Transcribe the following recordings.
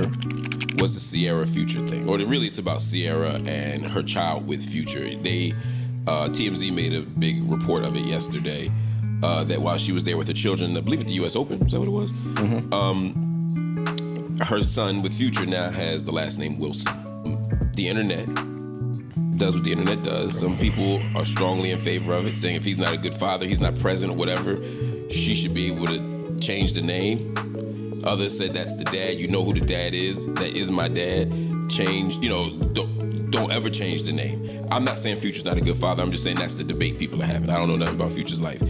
Future was the CIARA Future thing. Or really it's about CIARA and her child with Future. TMZ made a big report of it yesterday, that while she was there with her children, I believe at the US Open, is that what it was? Her son with Future now has the last name Wilson. The internet does what the internet does. Some people are strongly in favor of it, saying if he's not a good father, he's not present or whatever, she should be able to change the name. Others said that's the dad. You know who the dad is. That is my dad. Change, don't ever change the name. I'm not saying Future's not a good father. I'm just saying that's the debate people are having. I don't know nothing about Future's life.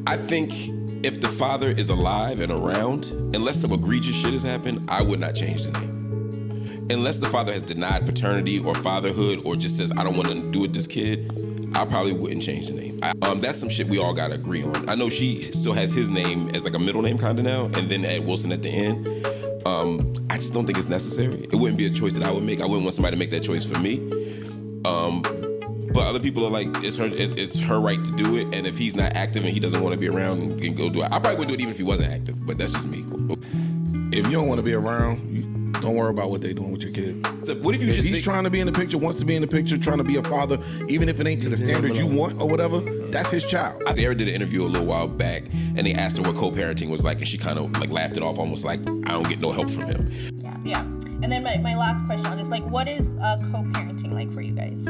I think if the father is alive and around, unless some egregious shit has happened, I would not change the name. Unless the father has denied paternity or fatherhood or just says, I don't want nothing to do with this kid, I probably wouldn't change the name. That's some shit we all gotta agree on. I know she still has his name as like a middle name kinda now, and then add Wilson at the end. I just don't think it's necessary. It wouldn't be a choice that I would make. I wouldn't want somebody to make that choice for me. But other people are like, it's her right to do it, and if he's not active and he doesn't want to be around and can go do it, I probably wouldn't do it even if he wasn't active, but that's just me. If you don't want to be around, don't worry about what they're doing with your kid. So what if you just he's trying to be in the picture, wants to be in the picture, trying to be a father, even if it ain't to the standard you want or whatever, that's his child. CIARA did an interview a little while back, and they asked her what co-parenting was like, and she kind of like laughed it off, almost like, I don't get no help from him. Yeah. And then my last question on this, like, what is co-parenting like for you guys?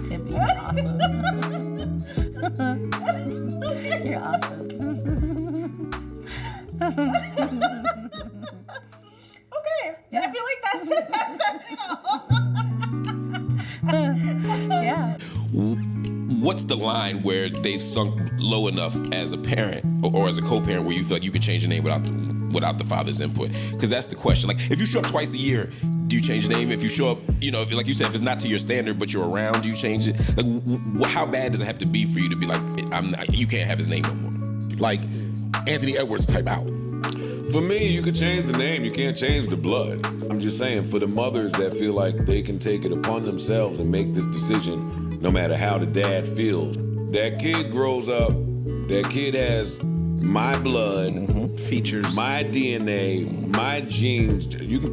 Tippy, you're awesome. You're awesome. Okay, yeah. I feel like that's it all. Yeah. What's the line where they've sunk low enough as a parent or as a co-parent where you feel like you can change the name without the father's input? Because that's the question. Like, if you show up twice a year, do you change the name? If you show up, if, like you said, if it's not to your standard but you're around, do you change it? Like, how bad does it have to be for you to be like, you can't have his name no more? Like Anthony Edwards type out. For me, you could change the name, you can't change the blood. I'm just saying, for the mothers that feel like they can take it upon themselves and make this decision, no matter how the dad feels. That kid grows up, that kid has my blood, features, my DNA, my genes. You can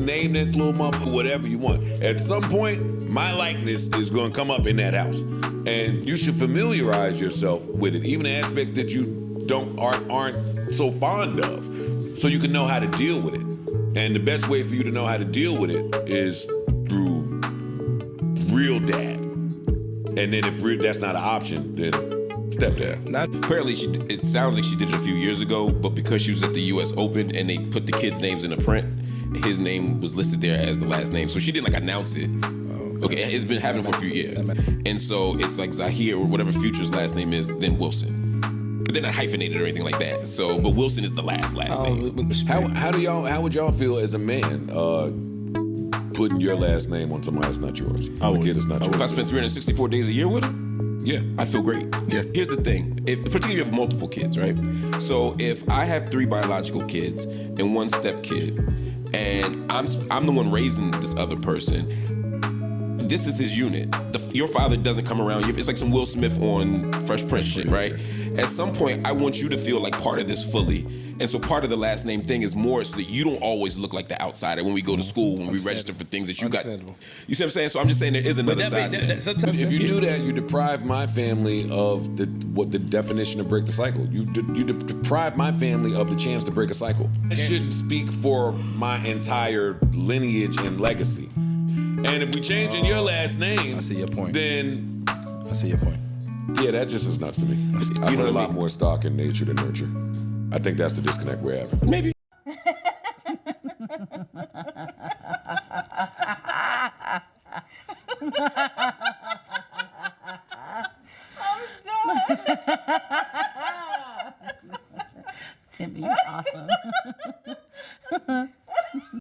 name this little motherfucker whatever you want. At some point, my likeness is gonna come up in that house. And you should familiarize yourself with it, even the aspects that you aren't so fond of, so you can know how to deal with it. And the best way for you to know how to deal with it is through real dad. And then if that's not an option, then stepdad. Apparently, it sounds like she did it a few years ago, but because she was at the US Open and they put the kids' names in the print, his name was listed there as the last name. So she didn't announce it. Okay, it's been happening for a few years. And so it's like Zahir or whatever Future's last name is, then Wilson. But they're not hyphenated or anything like that. So, but Wilson is the last name. How would y'all feel as a man putting your last name on somebody that's not yours? A kid that's not yours. If I spent 364 days a year with him, yeah, I feel great. Yeah. Here's the thing, particularly if you have multiple kids, right? So if I have 3 biological kids and 1 step kid, and I'm the one raising this other person, this is his unit. Your father doesn't come around. It's like some Will Smith on Fresh Prince shit, right? At some point, I want you to feel like part of this fully. And so part of the last name thing is more so that you don't always look like the outsider when we go to school, when we register for things that you got. You see what I'm saying? So I'm just saying there is another side to that. If you do that, you deprive my family of what the definition of break the cycle. You deprive my family of the chance to break a cycle. It shouldn't speak for my entire lineage and legacy. And if we change in your last name, I see your point. Then I see your point. Yeah, that just is nuts to me. I put a lot more stock in nature than nurture. I think that's the disconnect we're having. Maybe. I'm done. Tippy, you're awesome.